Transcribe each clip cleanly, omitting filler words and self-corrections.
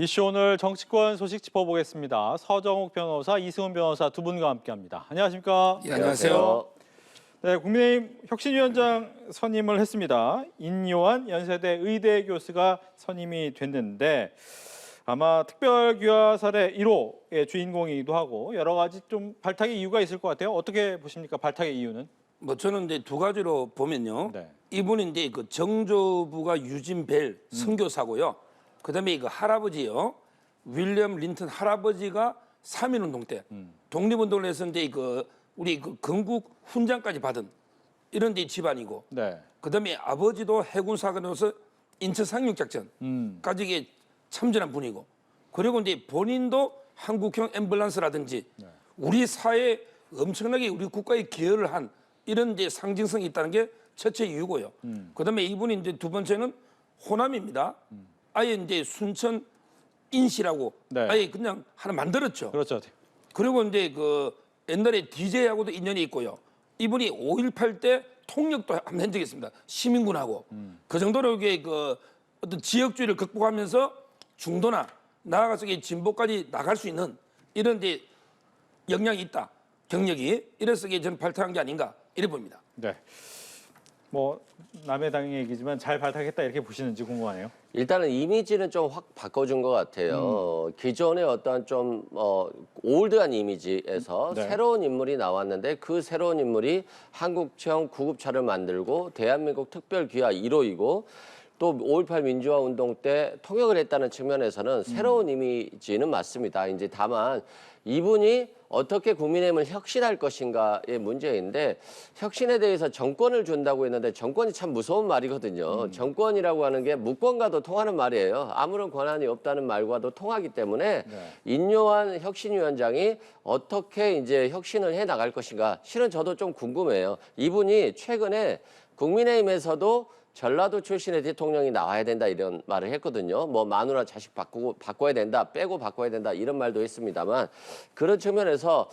이슈 오늘 정치권 소식 짚어보겠습니다. 서정욱 변호사, 이승훈 변호사 두 분과 함께합니다. 안녕하십니까? 예, 안녕하세요. 네, 국민의힘 혁신위원장 선임을 했습니다. 인요한 연세대 의대 교수가 선임이 됐는데 아마 특별귀화 사례 1호의 주인공이기도 하고 여러 가지 좀 발탁의 이유가 있을 것 같아요. 어떻게 보십니까? 발탁의 이유는? 뭐 저는 이제 두 가지로 보면요. 네. 이분이 이제 그 정조부가 유진 벨 선교사고요. 그다음에 그 할아버지요. 윌리엄 린턴 할아버지가 3.1운동 때 독립운동을 해서 이제 그 우리 그 건국 훈장까지 받은 이런 데 집안이고. 네. 그다음에 아버지도 해군사관으로서 인천 상륙작전까지 이게 참전한 분이고. 그리고 이제 본인도 한국형 앰뷸런스라든지 우리 사회에 엄청나게 우리 국가에 기여를 한 이런 이제 상징성이 있다는 게 첫째 이유고요. 그다음에 이분이 이제 두 번째는 호남입니다. 아예 이제 순천 인시라고 네. 아예 그냥 하나 만들었죠. 그렇죠. 그리고 이제 그 옛날에 DJ하고도 인연이 있고요. 이분이 5.18 때 통역도 한번 한 적이 있습니다. 시민군하고. 그 정도로 이게 그 어떤 지역주의를 극복하면서 중도나 나아가서 진보까지 나갈 수 있는 이런 이제 역량이 있다. 경력이. 이래서 이게 저는 발탁한 게 아닌가 이래 봅니다. 네. 뭐 남의 당 얘기지만 잘 발탁했다 이렇게 보시는지 궁금하네요. 일단은 이미지는 좀 확 바꿔준 것 같아요. 기존의 어떤 좀 올드한 이미지에서 네. 새로운 인물이 나왔는데 그 새로운 인물이 한국형 구급차를 만들고 대한민국 특별귀화 1호이고 또 5.18 민주화 운동 때 통역을 했다는 측면에서는 새로운 이미지는 맞습니다. 이제 다만 이분이 어떻게 국민의힘을 혁신할 것인가의 문제인데 혁신에 대해서 정권을 준다고 했는데 정권이 참 무서운 말이거든요. 정권이라고 하는 게 무권과도 통하는 말이에요. 아무런 권한이 없다는 말과도 통하기 때문에 인요한 혁신위원장이 어떻게 이제 혁신을 해 나갈 것인가 실은 저도 좀 궁금해요. 이분이 최근에 국민의힘에서도 전라도 출신의 대통령이 나와야 된다 이런 말을 했거든요. 뭐 마누라 자식 바꿔야 된다, 빼고 바꿔야 된다 이런 말도 했습니다만 그런 측면에서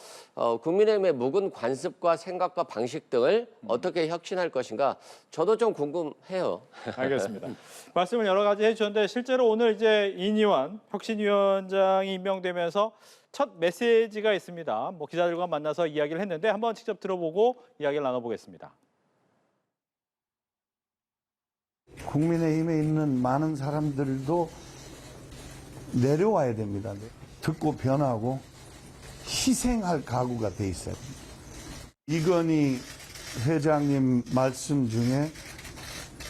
국민의힘의 묵은 관습과 생각과 방식 등을 어떻게 혁신할 것인가 저도 좀 궁금해요. 알겠습니다. 말씀을 여러 가지 해주셨는데 실제로 오늘 이제 인요한 혁신위원장이 임명되면서 첫 메시지가 있습니다. 뭐 기자들과 만나서 이야기를 했는데 한번 직접 들어보고 이야기를 나눠보겠습니다. 국민의힘에 있는 많은 사람들도 내려와야 됩니다. 듣고 변하고 희생할 각오가 돼 있어야 됩니다. 이건희 회장님 말씀 중에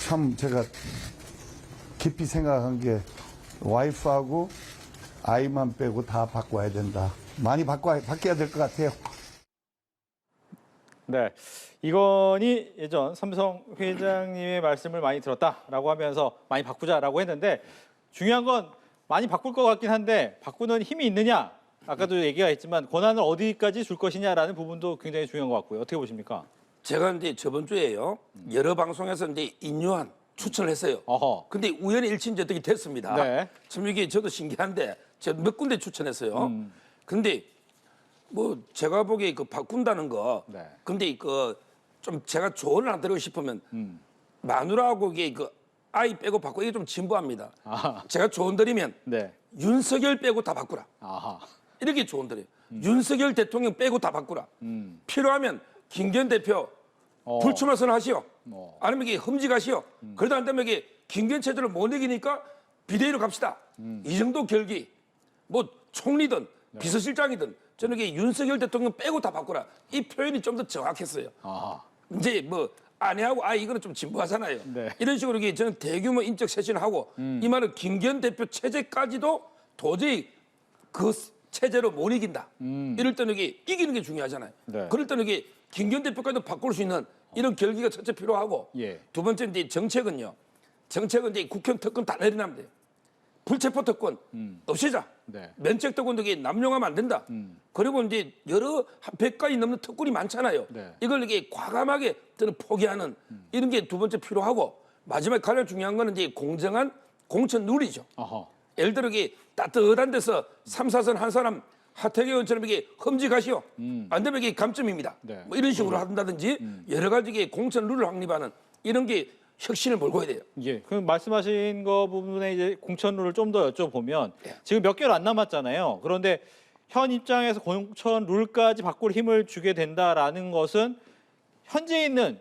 참 제가 깊이 생각한 게 와이프하고 아이만 빼고 다 바꿔야 된다. 많이 바꿔야 될 것 같아요. 네, 이건희 예전 삼성 회장님의 말씀을 많이 들었다라고 하면서 많이 바꾸자라고 했는데 중요한 건 많이 바꿀 것 같긴 한데 바꾸는 힘이 있느냐? 아까도 얘기가 있지만 권한을 어디까지 줄 것이냐라는 부분도 굉장히 중요한 것 같고요. 어떻게 보십니까? 제가 이제 저번 주에요. 여러 방송에서 이제 인요한 추천을 했어요. 어허. 근데 우연히 일치인저득이 됐습니다. 네. 참 이게 저도 신기한데 제가 몇 군데 추천했어요. 근데 뭐 제가 보기에 그 바꾼다는 거. 네. 근데 그 좀 제가 조언을 안 드리고 싶으면 마누라하고 이게 그 아이 빼고 바꾸고 이게 좀 진부합니다. 아하. 제가 조언 드리면 네. 윤석열 빼고 다 바꾸라. 아하. 이렇게 조언 드려요. 윤석열 대통령 빼고 다 바꾸라. 필요하면 김기현 대표 불출마 선언하시오. 아니면 이게 흠직하시오. 그러다 안 되면 이게 김기현 체제를 못 이기니까 비대위로 갑시다. 이 정도 결기. 뭐 총리든 비서실장이든 저는 이게 윤석열 대통령 빼고 다 바꾸라. 이 표현이 좀 더 정확했어요. 아하. 이제 뭐 아내하고 아이 이거는 좀 진부하잖아요. 네. 이런 식으로 이게 저는 대규모 인적 쇄신을 하고 이 말은 김기현 대표 체제까지도 도저히 그 체제로 못 이긴다. 이럴 때는 이게 이기는 게 중요하잖아요. 네. 그럴 때는 이게 김기현 대표까지도 바꿀 수 있는 이런 결기가 첫째 필요하고 예. 두 번째 이제 정책은요. 정책은 이제 국회의원 특권 다 내려놔면 돼요. 불체포 특권 없애자. 네. 면책 특권도 이게 남용하면 안 된다. 그리고 이제 여러 100가지 넘는 특권이 많잖아요. 네. 이걸 이게 과감하게 저는 포기하는 이런 게 두 번째 필요하고 마지막에 가장 중요한 거는 이제 공정한 공천 룰이죠. 어허. 예를 들어 이게 따뜻한 데서 3, 4선 한 사람 하태경 의원처럼 이게 험직하시오. 안 되면 이게 감점입니다. 네. 뭐 이런 식으로 한다든지 여러 가지 이게 공천 룰을 확립하는 이런 게 혁신을 몰고 가야 돼요. 예. 그럼 말씀하신 거 부분에 이제 공천룰을 좀 더 여쭤보면 예. 지금 몇 개월 안 남았잖아요. 그런데 현 입장에서 공천룰까지 바꿀 힘을 주게 된다라는 것은 현재 있는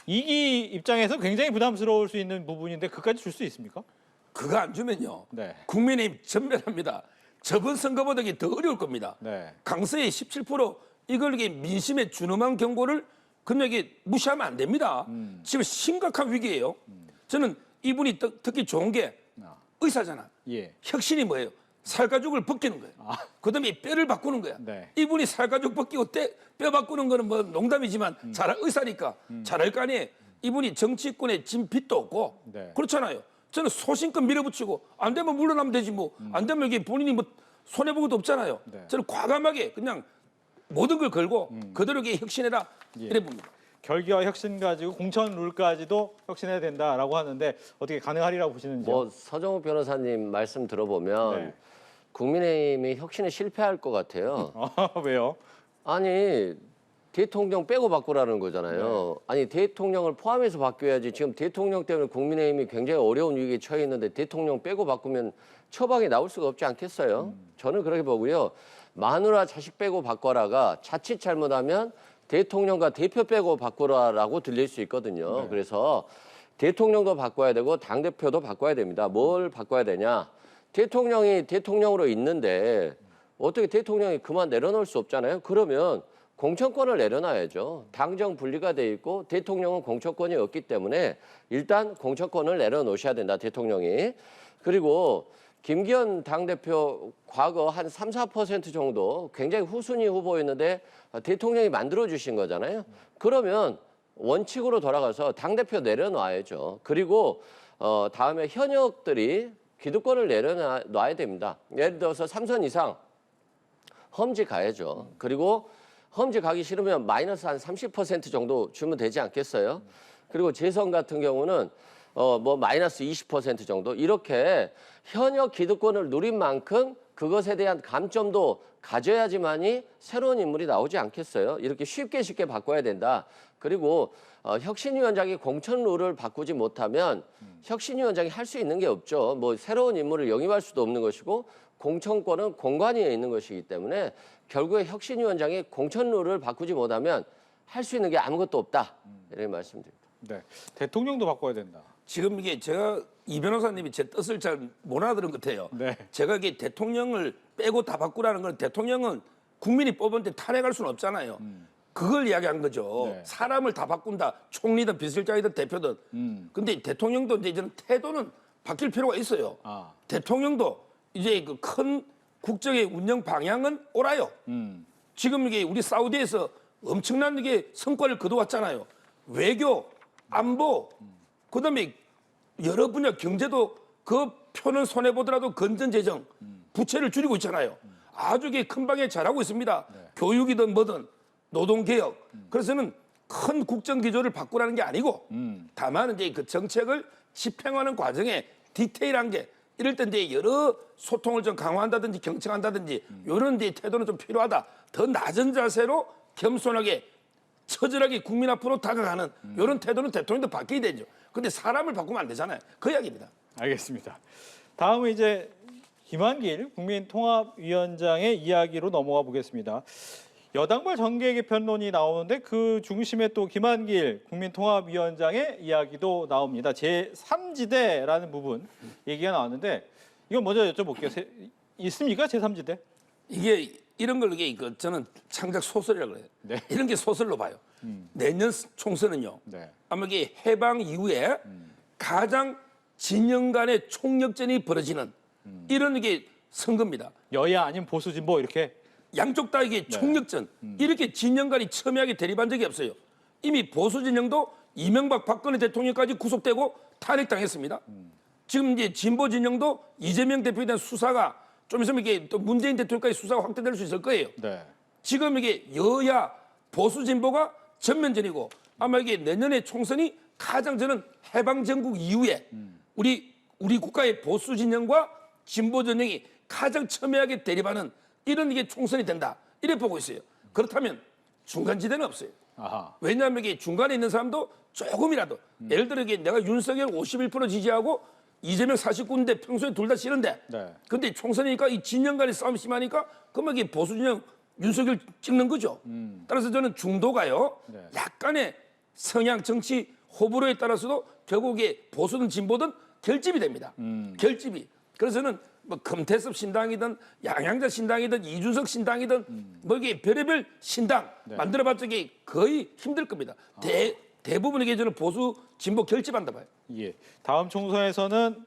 이기 입장에서 굉장히 부담스러울 수 있는 부분인데 그까지 줄 수 있습니까? 그거 안 주면요. 네. 국민의힘 전멸합니다. 저번 선거보다 이게 더 어려울 겁니다. 네. 강서의 17% 이걸 이게 민심의 준엄한 경고를 그냥 이게 무시하면 안 됩니다. 지금 심각한 위기예요. 저는 이분이 특히 좋은 게 의사잖아. 예. 혁신이 뭐예요? 살가죽을 벗기는 거예요. 그다음에 뼈를 바꾸는 거야. 네. 이분이 살가죽 벗기고 뼈 바꾸는 거는 뭐 농담이지만 잘 의사니까 잘할 거 아니에요. 이분이 정치권에 진 빚도 없고 네. 그렇잖아요. 저는 소신껏 밀어붙이고 안 되면 물러나면 되지 뭐. 안 되면 이게 본인이 뭐 손해 본 것도 없잖아요. 네. 저는 과감하게 그냥 모든 걸 걸고 그대로 이게 혁신해라 이래 봅니다. 결기와 혁신 가지고 공천 룰까지도 혁신해야 된다라고 하는데 어떻게 가능하리라고 보시는지요? 뭐 서정욱 변호사님 말씀 들어보면 네. 국민의힘이 혁신에 실패할 것 같아요. 왜요? 아니 대통령 빼고 바꾸라는 거잖아요. 아니 대통령을 포함해서 바뀌어야지. 지금 대통령 때문에 국민의힘이 굉장히 어려운 위기에 처해 있는데 대통령 빼고 바꾸면 처방이 나올 수가 없지 않겠어요? 저는 그렇게 보고요. 마누라 자식 빼고 바꿔라가 자칫 잘못하면 대통령과 대표 빼고 바꾸라라고 들릴 수 있거든요. 그래서 대통령도 바꿔야 되고 당대표도 바꿔야 됩니다. 뭘 바꿔야 되냐? 대통령이 대통령으로 있는데 어떻게 대통령이 그만 내려놓을 수 없잖아요. 그러면 공천권을 내려놔야죠. 당정 분리가 돼 있고 대통령은 공천권이 없기 때문에 일단 공천권을 내려놓으셔야 된다, 대통령이. 그리고 김기현 당대표 과거 한 3, 4% 정도 굉장히 후순위 후보였는데 대통령이 만들어주신 거잖아요. 그러면 원칙으로 돌아가서 당대표 내려놔야죠. 그리고 다음에 현역들이 기득권을 내려놔야 됩니다. 예를 들어서 3선 이상 험지 가야죠. 그리고 험지 가기 싫으면 마이너스 한 30% 정도 주면 되지 않겠어요? 그리고 재선 같은 경우는 뭐 마이너스 20% 정도 이렇게 현역 기득권을 누린 만큼 그것에 대한 감점도 가져야지만이 새로운 인물이 나오지 않겠어요? 이렇게 쉽게 바꿔야 된다. 그리고 혁신위원장이 공천 룰을 바꾸지 못하면 혁신위원장이 할 수 있는 게 없죠. 뭐 새로운 인물을 영입할 수도 없는 것이고 공천권은 공관위에 있는 것이기 때문에 결국에 혁신위원장이 공천 룰을 바꾸지 못하면 할 수 있는 게 아무것도 없다. 이렇게 말씀드립니다. 네. 대통령도 바꿔야 된다. 지금 이게 제가 이 변호사님이 제 뜻을 잘 못 알아들은 것 같아요. 네. 제가 이게 대통령을 빼고 다 바꾸라는 건 대통령은 국민이 뽑은데 탄핵할 수는 없잖아요. 그걸 이야기한 거죠. 네. 사람을 다 바꾼다. 총리든 비서실장이든 대표든. 근데 대통령도 이제 이제는 태도는 바뀔 필요가 있어요. 아. 대통령도 이제 그 큰 국정의 운영 방향은 옳아요. 지금 이게 우리 사우디에서 엄청난 이게 성과를 거둬왔잖아요. 외교, 안보, 그다음에 여러 분야 경제도 그 표는 손해 보더라도 건전재정, 부채를 줄이고 있잖아요. 아주 이게 큰 방향 잘하고 있습니다. 교육이든 뭐든 노동개혁. 그래서는 큰 국정 기조를 바꾸라는 게 아니고 다만 이제 그 정책을 집행하는 과정에 디테일한 게 이럴 때 이제 여러 소통을 좀 강화한다든지 경청한다든지 이런 이제 태도는 좀 필요하다. 더 낮은 자세로 겸손하게 처절하게 국민 앞으로 다가가는 이런 태도는 대통령도 바뀌어야 되죠. 근데 사람을 바꾸면 안 되잖아요. 그 이야기입니다. 알겠습니다. 다음은 이제 김한길 국민통합위원장의 이야기로 넘어가 보겠습니다. 여당발 정계 개편론이 나오는데 그 중심에 또 김한길 국민통합위원장의 이야기도 나옵니다. 제3지대라는 부분 얘기가 나왔는데 이건 먼저 여쭤볼게요. 있습니까? 제3지대? 이게 이런 걸 이게 저는 창작 소설이라고 그래요. 네. 이런 게 소설로 봐요. 내년 총선은요. 네. 아마 이게 해방 이후에 가장 진영 간의 총력전이 벌어지는 이런 이게 선거입니다. 여야 아니면 보수 진보 이렇게? 양쪽 다 이게 총력전 이렇게 진영 간이 첨예하게 대립한 적이 없어요. 이미 보수 진영도 이명박 박근혜 대통령까지 구속되고 탄핵당했습니다. 지금 이제 진보 진영도 이재명 대표에 대한 수사가 좀 있으면 이게 또 문재인 대통령까지 수사가 확대될 수 있을 거예요. 네. 지금 이게 여야 보수 진보가 전면전이고 아마 이게 내년에 총선이 가장 저는 해방 전국 이후에 우리 국가의 보수 진영과 진보 진영이 가장 첨예하게 대립하는 이런 이게 총선이 된다. 이래 보고 있어요. 그렇다면 중간지대는 없어요. 아하. 왜냐하면 이게 중간에 있는 사람도 조금이라도 예를 들어 이게 내가 윤석열 51% 지지하고 이재명 49인데 평소에 둘 다 싫은데 네. 근데 총선이니까 이 진영 간의 싸움이 심하니까 그러면 이게 보수 진영 윤석열 찍는 거죠. 따라서 저는 중도가요. 네. 약간의 성향 정치 호불호에 따라서도 결국에 보수든 진보든 결집이 됩니다. 결집이. 그래서는 뭐 금태섭 신당이든 양양자 신당이든 이준석 신당이든 뭐 이게 별의별 신당 만들어봤자 이게 거의 힘들 겁니다. 대부분의 계절은 보수 진보 결집한다 봐요. 예. 다음 총선에서는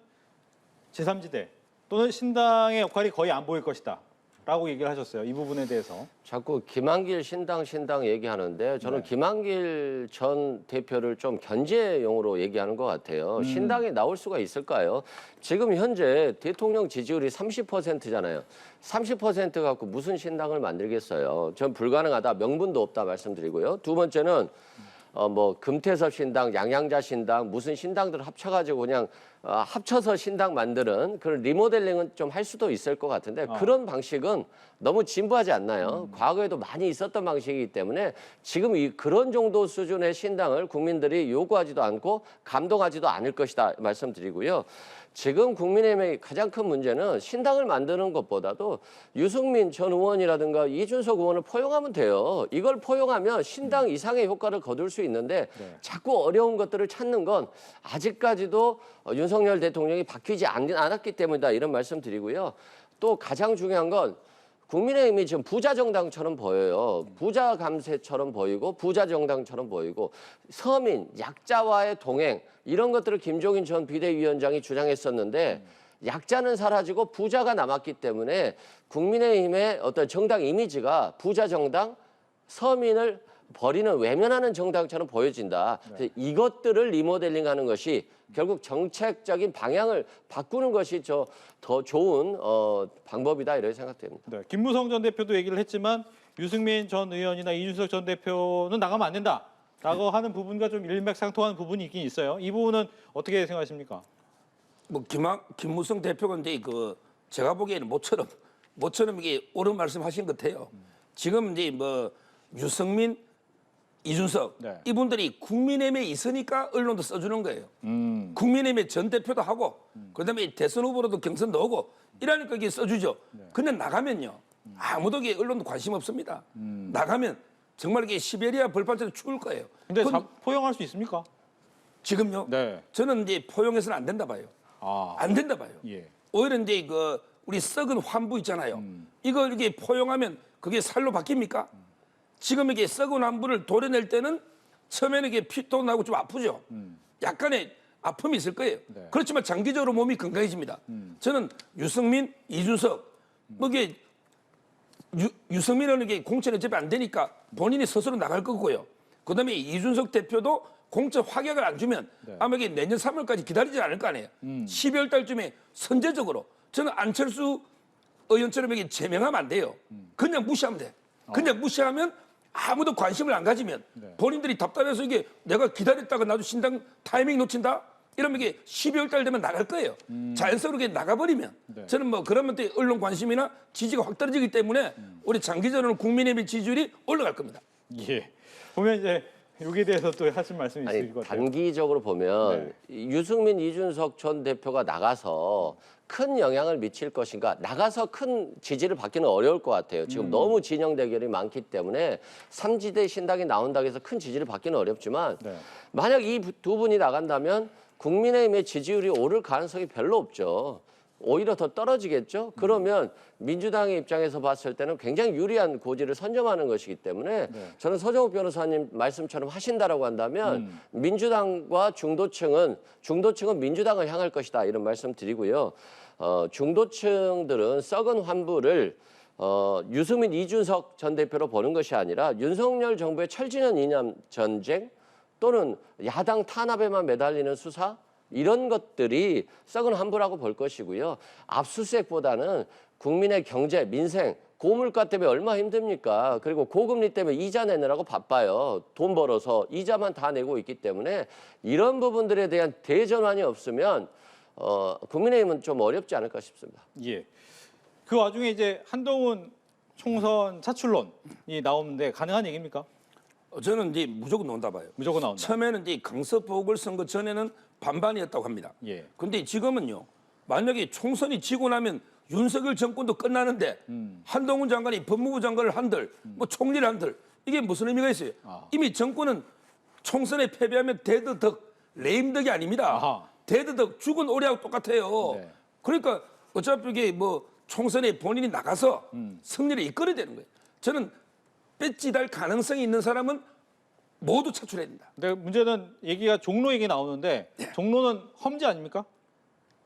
제3지대 또는 신당의 역할이 거의 안 보일 것이다. 라고 얘기를 하셨어요. 이 부분에 대해서. 자꾸 김한길 신당 얘기하는데 저는 김한길 전 대표를 좀 견제용으로 얘기하는 것 같아요. 신당이 나올 수가 있을까요? 지금 현재 대통령 지지율이 30%잖아요. 30% 갖고 무슨 신당을 만들겠어요? 전 불가능하다. 명분도 없다 말씀드리고요. 두 번째는 뭐 금태섭 신당, 양양자 신당, 무슨 신당들을 합쳐가지고 그냥 합쳐서 신당 만드는 그런 리모델링은 좀 할 수도 있을 것 같은데 그런 방식은 너무 진부하지 않나요? 과거에도 많이 있었던 방식이기 때문에 지금 그런 정도 수준의 신당을 국민들이 요구하지도 않고 감동하지도 않을 것이다 말씀드리고요. 지금 국민의힘의 가장 큰 문제는 신당을 만드는 것보다도 유승민 전 의원이라든가 이준석 의원을 포용하면 돼요. 이걸 포용하면 신당 이상의 효과를 거둘 수 있는데 자꾸 어려운 것들을 찾는 건 아직까지도 윤석열 대통령이 바뀌지 않았기 때문이다 이런 말씀 드리고요. 또 가장 중요한 건 국민의힘이 지금 부자 정당처럼 보여요. 부자 감세처럼 보이고 부자 정당처럼 보이고 서민, 약자와의 동행 이런 것들을 김종인 전 비대위원장이 주장했었는데 약자는 사라지고 부자가 남았기 때문에 국민의힘의 어떤 정당 이미지가 부자 정당, 서민을 버리는 외면하는 정당처럼 보여진다. 그래서 이것들을 리모델링하는 것이 결국 정책적인 방향을 바꾸는 것이 더 좋은 방법이다 이렇게 생각됩니다. 네. 김무성 전 대표도 얘기를 했지만 유승민 전 의원이나 이준석 전 대표는 나가면 안 된다라고 하는 부분과 좀 일맥상통하는 부분이 있긴 있어요. 이 부분은 어떻게 생각하십니까? 뭐 김무성 대표가 이제 제가 보기에는 모처럼 이게 옳은 말씀하신 것 같아요. 지금 이제 뭐 유승민, 이준석 이분들이 국민의힘에 있으니까 언론도 써주는 거예요. 국민의힘의 전 대표도 하고 그다음에 대선 후보로도 경선도 오고 이러니까 이게 써주죠. 근데 나가면요 아무도 이게 언론도 관심 없습니다. 나가면 정말 이게 시베리아 벌판처럼 추울 거예요. 근데 포용할 수 있습니까? 지금요? 네. 저는 이제 포용해서는 안 된다 봐요. 안 된다 봐요. 예. 오히려 이제 우리 썩은 환부 있잖아요. 이걸 이게 포용하면 그게 살로 바뀝니까? 지금 이게 썩은 환부를 도려낼 때는 처음에는 이게 피도 나고 좀 아프죠. 약간의 아픔이 있을 거예요. 그렇지만 장기적으로 몸이 건강해집니다. 저는 유승민, 이준석 뭐 이게 유승민은 이게 공천이 어차피 안 되니까 본인이 스스로 나갈 거고요. 그다음에 이준석 대표도 공천 확약을 안 주면 아마 이게 내년 3월까지 기다리지 않을 거 아니에요. 12월 달쯤에 선제적으로 저는 안철수 의원처럼 이게 제명하면 안 돼요. 그냥 무시하면 돼. 그냥 무시하면 아무도 관심을 안 가지면 본인들이 답답해서 이게 내가 기다렸다가 나도 신당 타이밍 놓친다? 이러면 이게 12월 달 되면 나갈 거예요. 자연스럽게 나가버리면 저는 뭐 그러면 또 언론 관심이나 지지가 확 떨어지기 때문에 우리 장기적으로는 국민의힘 지지율이 올라갈 겁니다. 예. 보면 이제 여기에 대해서 또 하실 말씀이 있을 것 같아요. 단기적으로 보면 유승민, 이준석 전 대표가 나가서 큰 영향을 미칠 것인가? 나가서 큰 지지를 받기는 어려울 것 같아요. 지금 너무 진영 대결이 많기 때문에 3지대 신당이 나온다고 해서 큰 지지를 받기는 어렵지만 만약 이 두 분이 나간다면 국민의힘의 지지율이 오를 가능성이 별로 없죠. 오히려 더 떨어지겠죠. 그러면 민주당의 입장에서 봤을 때는 굉장히 유리한 고지를 선점하는 것이기 때문에 저는 서정욱 변호사님 말씀처럼 하신다라고 한다면 민주당과 중도층은 민주당을 향할 것이다 이런 말씀 드리고요. 중도층들은 썩은 환부를 유승민, 이준석 전 대표로 보는 것이 아니라 윤석열 정부의 철진한 이념 전쟁 또는 야당 탄압에만 매달리는 수사 이런 것들이 썩은 환부라고 볼 것이고요. 압수수색보다는 국민의 경제, 민생, 고물가 때문에 얼마나 힘듭니까? 그리고 고금리 때문에 이자 내느라고 바빠요. 돈 벌어서 이자만 다 내고 있기 때문에 이런 부분들에 대한 대전환이 없으면 국민의힘은 좀 어렵지 않을까 싶습니다. 예. 그 와중에 이제 한동훈 총선 차출론이 나오는데 가능한 얘기입니까? 저는 이제 무조건 나온다 봐요. 무조건 나온다. 처음에는 이제 강서 보궐선거 전에는 반반이었다고 합니다. 예. 근데 지금은요. 만약에 총선이 지고 나면 윤석열 정권도 끝나는데 한동훈 장관이 법무부 장관을 한들 뭐 총리를 한들 이게 무슨 의미가 있어요? 이미 정권은 총선에 패배하면 데드덕 레임덕이 아닙니다. 아하. 데드덕 죽은 오리하고 똑같아요. 네. 그러니까 어차피 이게 뭐 총선에 본인이 나가서 승리를 이끌어야 되는 거예요. 저는 뺏지달 가능성이 있는 사람은 모두 차출해야 된다. 근데 문제는 얘기가 종로 얘기 나오는데 종로는 험지 아닙니까?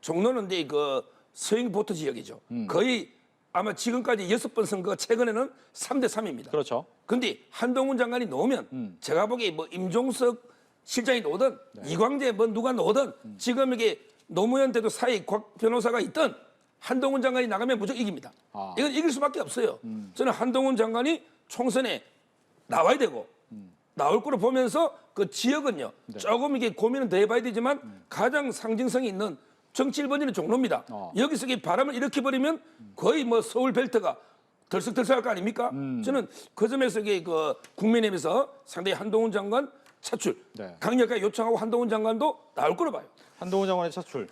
종로는 이제 그 서행보트 지역이죠. 거의 아마 지금까지 6번 선거 최근에는 3대 3입니다. 그렇죠. 근데 한동훈 장관이 나오면 제가 보기에 뭐 임종석 실장이 나오든 이광재 뭐 누가 나오든 지금 이게 노무현 때도 사이 곽 변호사가 있든 한동훈 장관이 나가면 무조건 이깁니다. 이건 이길 수밖에 없어요. 저는 한동훈 장관이 총선에 나와야 되고 나올 거로 보면서 그 지역은요. 조금 이게 고민은 더 해봐야 되지만 가장 상징성이 있는 정치 1번지는 종로입니다. 여기서 이 바람을 일으켜버리면 거의 뭐 서울 벨트가 덜썩덜썩할 거 아닙니까? 저는 그 점에서 이게 그 국민의힘에서 상당히 한동훈 장관 차출 네. 강력하게 요청하고 한동훈 장관도 나올 거로 봐요. 한동훈 장관의 차출.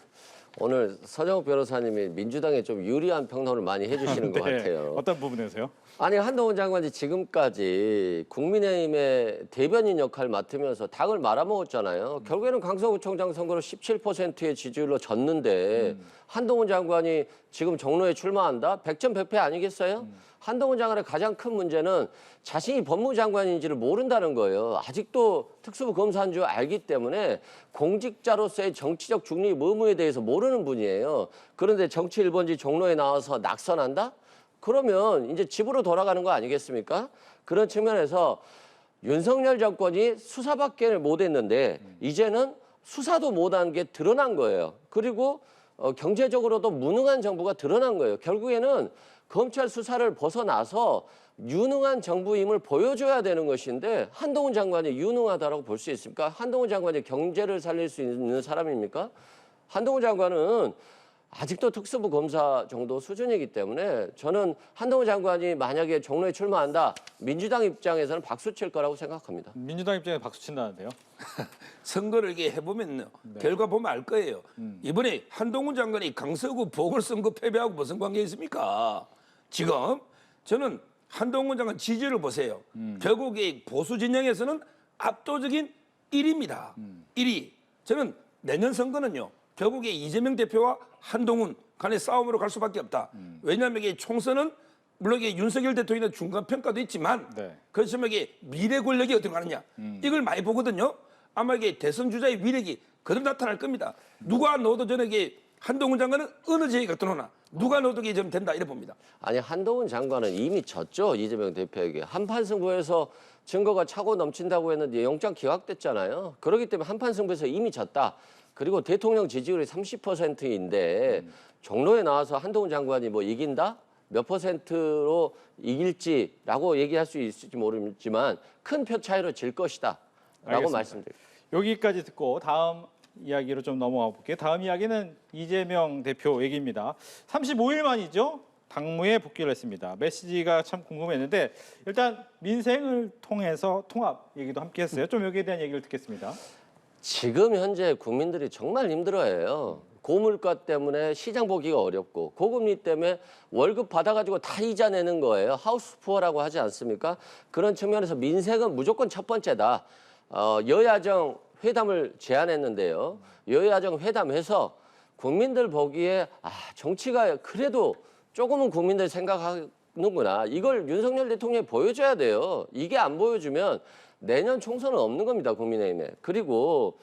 오늘 서정욱 변호사님이 민주당에 좀 유리한 평론을 많이 해주시는 것 같아요. 어떤 부분에서요? 아니 한동훈 장관이 지금까지 국민의힘의 대변인 역할을 맡으면서 당을 말아먹었잖아요. 결국에는 강서구청장 선거로 17%의 지지율로 졌는데 한동훈 장관이 지금 종로에 출마한다? 백전백패 아니겠어요? 한동훈 장관의 가장 큰 문제는 자신이 법무장관인지를 모른다는 거예요. 아직도 특수부 검사인 줄 알기 때문에 공직자로서의 정치적 중립 의무에 대해서 모르는 분이에요. 그런데 정치 1번지 종로에 나와서 낙선한다? 그러면 이제 집으로 돌아가는 거 아니겠습니까? 그런 측면에서 윤석열 정권이 수사밖에 못했는데 이제는 수사도 못한 게 드러난 거예요. 그리고 경제적으로도 무능한 정부가 드러난 거예요. 결국에는 검찰 수사를 벗어나서 유능한 정부임을 보여줘야 되는 것인데 한동훈 장관이 유능하다고 볼 수 있습니까? 한동훈 장관이 경제를 살릴 수 있는 사람입니까? 한동훈 장관은 아직도 특수부 검사 정도 수준이기 때문에 저는 한동훈 장관이 만약에 종로에 출마한다, 민주당 입장에서는 박수 칠 거라고 생각합니다. 민주당 입장에 박수 친다는데요? 선거를 이게 해보면 결과 보면 알 거예요. 이번에 한동훈 장관이 강서구 보궐선거 패배하고 무슨 관계 있습니까? 지금 저는 한동훈 장관 지지를 보세요. 결국 이 보수 진영에서는 압도적인 1위입니다. 1위. 저는 내년 선거는요. 결국에 이재명 대표와 한동훈 간의 싸움으로 갈 수밖에 없다. 왜냐하면 이게 총선은 물론 이게 윤석열 대통령의 중간 평가도 있지만 그렇지만 이게 미래 권력이 어떻게 가느냐 이걸 많이 보거든요. 아마 이게 대선 주자의 위력이 그대로 나타날 겁니다. 누가 넣어도 저는 이게 한동훈 장관은 어느 지역에 갖다 놓나 누가 넣어도 이게 좀 된다 이래 봅니다. 아니 한동훈 장관은 이미 졌죠. 이재명 대표에게. 한판 승부에서 증거가 차고 넘친다고 했는데 영장 기각됐잖아요. 그렇기 때문에 한판 승부에서 이미 졌다. 그리고 대통령 지지율이 30%인데 종로에 나와서 한동훈 장관이 뭐 이긴다? 몇 퍼센트로 이길지라고 얘기할 수 있을지 모르지만 큰 표 차이로 질 것이다 라고 말씀드립니다. 여기까지 듣고 다음 이야기로 좀 넘어가 볼게요. 다음 이야기는 이재명 대표 얘기입니다. 35일 만이죠. 당무에 복귀를 했습니다. 메시지가 참 궁금했는데 일단 민생을 통해서 통합 얘기도 함께 했어요. 좀 여기에 대한 얘기를 듣겠습니다. 지금 현재 국민들이 정말 힘들어해요. 고물가 때문에 시장 보기가 어렵고 고금리 때문에 월급 받아가지고 다 이자 내는 거예요. 하우스 푸어라고 하지 않습니까? 그런 측면에서 민생은 무조건 첫 번째다. 여야정 회담을 제안했는데요. 여야정 회담해서 국민들 보기에 정치가 그래도 조금은 국민들 생각하는구나. 이걸 윤석열 대통령이 보여줘야 돼요. 이게 안 보여주면 내년 총선은 없는 겁니다, 국민의힘에. 그리고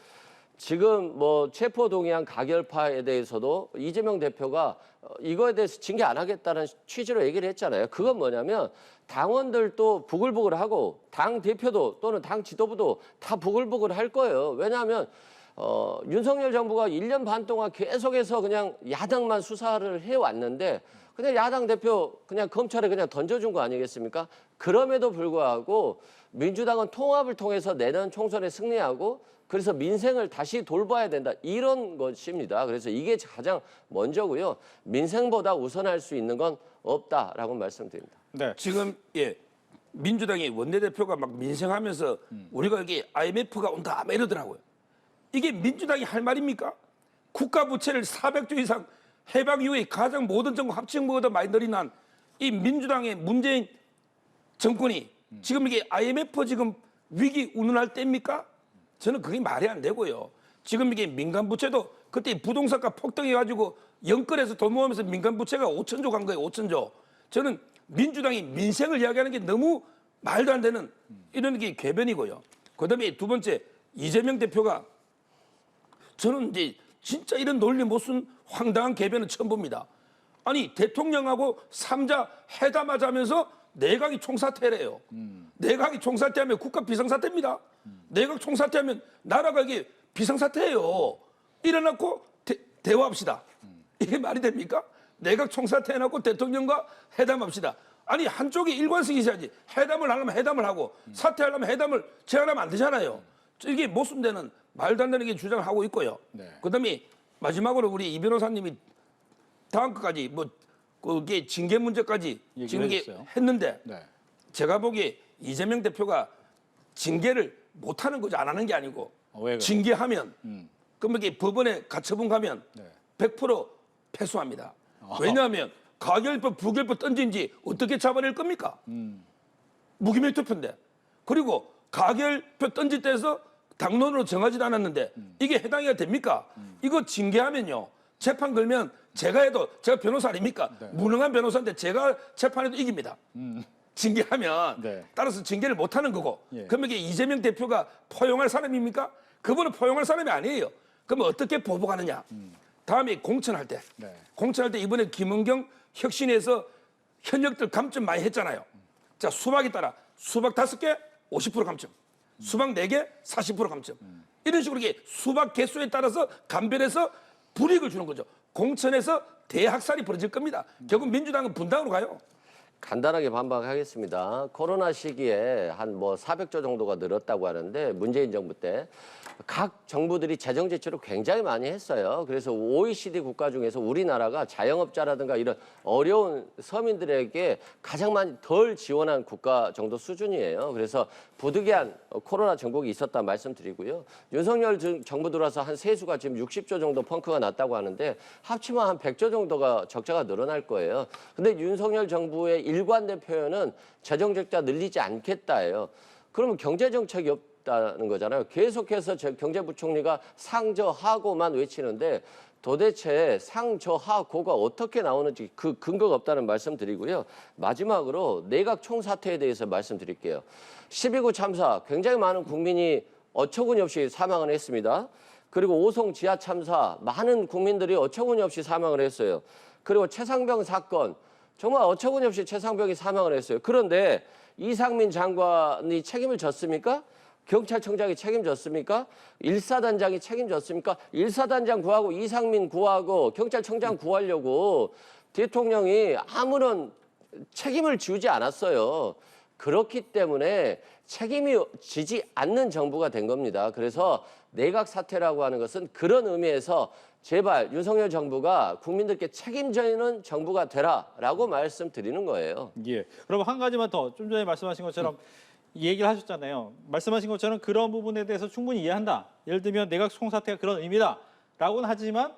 지금 뭐 체포동의안 가결파에 대해서도 이재명 대표가 이거에 대해서 징계 안 하겠다는 취지로 얘기를 했잖아요. 그건 뭐냐면 당원들도 부글부글하고 당 대표도 또는 당 지도부도 다 부글부글 할 거예요. 왜냐하면 윤석열 정부가 1년 반 동안 계속해서 그냥 야당만 수사를 해왔는데 그냥 야당 대표 그냥 검찰에 그냥 던져준 거 아니겠습니까? 그럼에도 불구하고 민주당은 통합을 통해서 내년 총선에 승리하고 그래서 민생을 다시 돌봐야 된다. 이런 것입니다. 그래서 이게 가장 먼저고요. 민생보다 우선할 수 있는 건 없다라고 말씀드립니다. 지금 민주당의 원내대표가 막 민생하면서 우리가 여기 IMF가 온다 막 이러더라고요. 이게 민주당이 할 말입니까? 국가 부채를 400조 이상 해방 이후에 가장 모든 정부 합치보다 많이 늘어난 이 민주당의 문재인 정권이 지금 이게 IMF 지금 위기 운운할 때입니까? 저는 그게 말이 안 되고요. 지금 이게 민간 부채도 그때 부동산가 폭등해가지고 영끌에서 돈 모으면서 민간 부채가 5천조 간 거예요. 5천조. 저는 민주당이 민생을 이야기하는 게 너무 말도 안 되는 이런 게 궤변이고요. 그다음에 두 번째 이재명 대표가 저는 이제 진짜 이런 논리 못 쓴 황당한 궤변은 처음 봅니다. 아니 대통령하고 3자 회담하자면서 내각이 총사퇴래요. 내각이 총사퇴하면 국가 비상사태입니다. 내각 총사퇴하면 나라가 이게 비상사태예요. 일어나고 대화합시다. 이게 말이 됩니까? 내각 총사퇴 해놓고 대통령과 회담합시다. 아니 한쪽이 일관성이 있어야지. 회담을 하려면 회담을 하고 사퇴하려면 회담을 제안하면 안 되잖아요. 이게 모순되는 말도 안 되는 게 주장을 하고 있고요. 네. 그다음에 마지막으로 우리 이 변호사님이 다음 것까지 뭐 그게 징계 문제까지 얘기를 지금 이게 해줬어요. 했는데 네. 제가 보기에 이재명 대표가 징계를 못하는 거죠. 안 하는 게 아니고 왜 그래요? 징계하면 그럼 이게 법원에 가처분 가면 네. 100% 패소합니다. 왜냐하면 가결법, 부결법 던진 지 어떻게 잡아낼 겁니까? 무기명 투표인데. 그리고 가결표 던질 때에서 당론으로 정하지도 않았는데 이게 해당이 됩니까? 이거 징계하면요. 재판 걸면 제가 해도 제가 변호사 아닙니까? 네. 무능한 변호사인데 제가 재판해도 이깁니다. 징계하면 네. 따라서 징계를 못하는 거고 예. 그러면 이게 이재명 대표가 포용할 사람입니까? 그분은 포용할 사람이 아니에요. 그러면 어떻게 보복하느냐? 다음에 공천할 때 네. 공천할 때 이번에 김은경 혁신에서 현역들 감점 많이 했잖아요. 자 수박에 따라 수박 5개 50% 감점, 수박 4개 40% 감점. 이런 식으로 이게 수박 개수에 따라서 감별해서 불이익을 주는 거죠. 공천에서 대학살이 벌어질 겁니다. 결국 민주당은 분당으로 가요. 간단하게 반박하겠습니다. 코로나 시기에 한 뭐 400조 정도가 늘었다고 하는데 문재인 정부 때 각 정부들이 재정 지출을 굉장히 많이 했어요. 그래서 OECD 국가 중에서 우리나라가 자영업자라든가 이런 어려운 서민들에게 가장 많이 덜 지원한 국가 정도 수준이에요. 그래서 부득이한 코로나 정국이 있었다 말씀드리고요. 윤석열 정부 들어와서 한 세수가 지금 60조 정도 펑크가 났다고 하는데 합치면 한 100조 정도가 적자가 늘어날 거예요. 근데 윤석열 정부의 일관된 표현은 재정 적자 늘리지 않겠다예요. 그러면 경제 정책이 없다는 거잖아요. 계속해서 경제부총리가 상저하고만 외치는데 도대체 상저하고가 어떻게 나오는지 그 근거가 없다는 말씀드리고요. 마지막으로 내각 총사퇴에 대해서 말씀드릴게요. 12구 참사 굉장히 많은 국민이 어처구니없이 사망을 했습니다. 그리고 오송 지하 참사 많은 국민들이 어처구니없이 사망을 했어요. 그리고 최상병 사건 정말 어처구니없이 최상병이 사망을 했어요. 그런데 이상민 장관이 책임을 졌습니까? 경찰청장이 책임졌습니까? 1사단장이 책임졌습니까? 1사단장 구하고 이상민 구하고 경찰청장 구하려고 대통령이 아무런 책임을 지우지 않았어요. 그렇기 때문에 책임이 지지 않는 정부가 된 겁니다. 그래서 내각 사퇴라고 하는 것은 그런 의미에서 제발 윤석열 정부가 국민들께 책임져있는 정부가 되라라고 말씀드리는 거예요. 예. 그럼 한 가지만 더 좀 전에 말씀하신 것처럼 이 얘기를 하셨잖아요. 말씀하신 것처럼 그런 부분에 대해서 충분히 이해한다. 예를 들면 내각 총사퇴가 그런 의미다라고는 하지만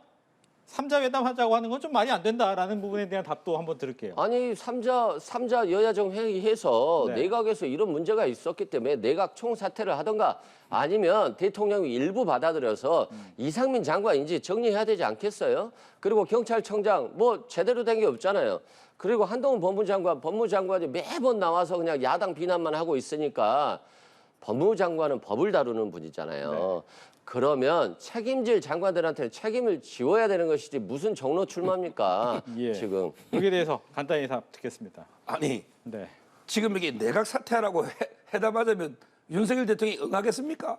3자 회담 하자고 하는 건 좀 말이 안 된다라는 부분에 대한 답도 한번 들을게요. 아니 삼자 여야정 회의해서 네. 내각에서 이런 문제가 있었기 때문에 내각 총사퇴를 하던가 아니면 대통령이 일부 받아들여서 이상민 장관인지 정리해야 되지 않겠어요? 그리고 경찰청장 뭐 제대로 된 게 없잖아요. 그리고 한동훈 법무장관이 매번 나와서 그냥 야당 비난만 하고 있으니까 법무장관은 법을 다루는 분이잖아요. 네. 그러면 책임질 장관들한테 책임을 지워야 되는 것이지 무슨 정로 출마입니까? 예. 지금. 여기에 대해서 간단히 답 듣겠습니다. 아니 네. 지금 이게 내각 사퇴하라고 회담하자면 윤석열 대통령이 응하겠습니까?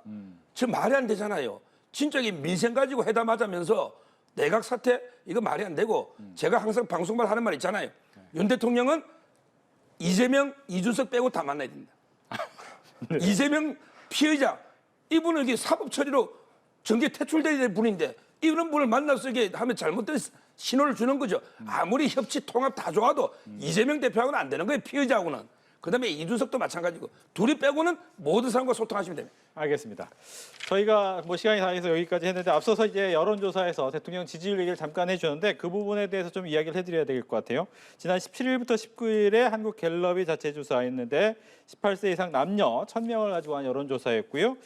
지금 말이 안 되잖아요. 진짜 이 민생 가지고 회담하자면서 내각 사퇴 이거 말이 안 되고 제가 항상 방송마다 하는 말 있잖아요. 윤 대통령은 이재명, 이준석 빼고 다 만나야 된다. 네. 이재명 피의자 이분은 이게 사법 처리로 정계 퇴출돼야 될 분인데 이런 분을 만나서 이게 하면 잘못된 신호를 주는 거죠. 아무리 협치 통합 다 좋아도 이재명 대표하고는 안 되는 거예요. 피의자하고는. 그다음에 이준석도 마찬가지고 둘이 빼고는 모든 사람과 소통하시면 됩니다. 알겠습니다. 저희가 뭐 시간이 다 해서 여기까지 했는데 앞서서 이제 여론조사에서 대통령 지지율 얘기를 잠깐 해주셨는데 그 부분에 대해서 좀 이야기를 해드려야 될 것 같아요. 지난 17일부터 19일에 한국갤럽이 자체 조사했는데 18세 이상 남녀 1,000명을 가지고 한 여론조사였고요.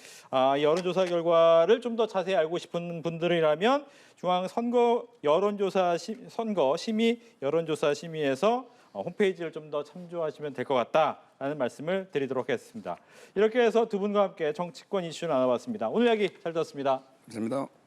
이 여론조사 결과를 좀 더 자세히 알고 싶은 분들이라면 중앙선거 선거 심의 여론조사 심의에서 홈페이지를 좀 더 참조하시면 될 것 같다라는 말씀을 드리도록 하겠습니다. 이렇게 해서 두 분과 함께 정치권 이슈를 나눠봤습니다. 오늘 이야기 잘 들었습니다. 감사합니다.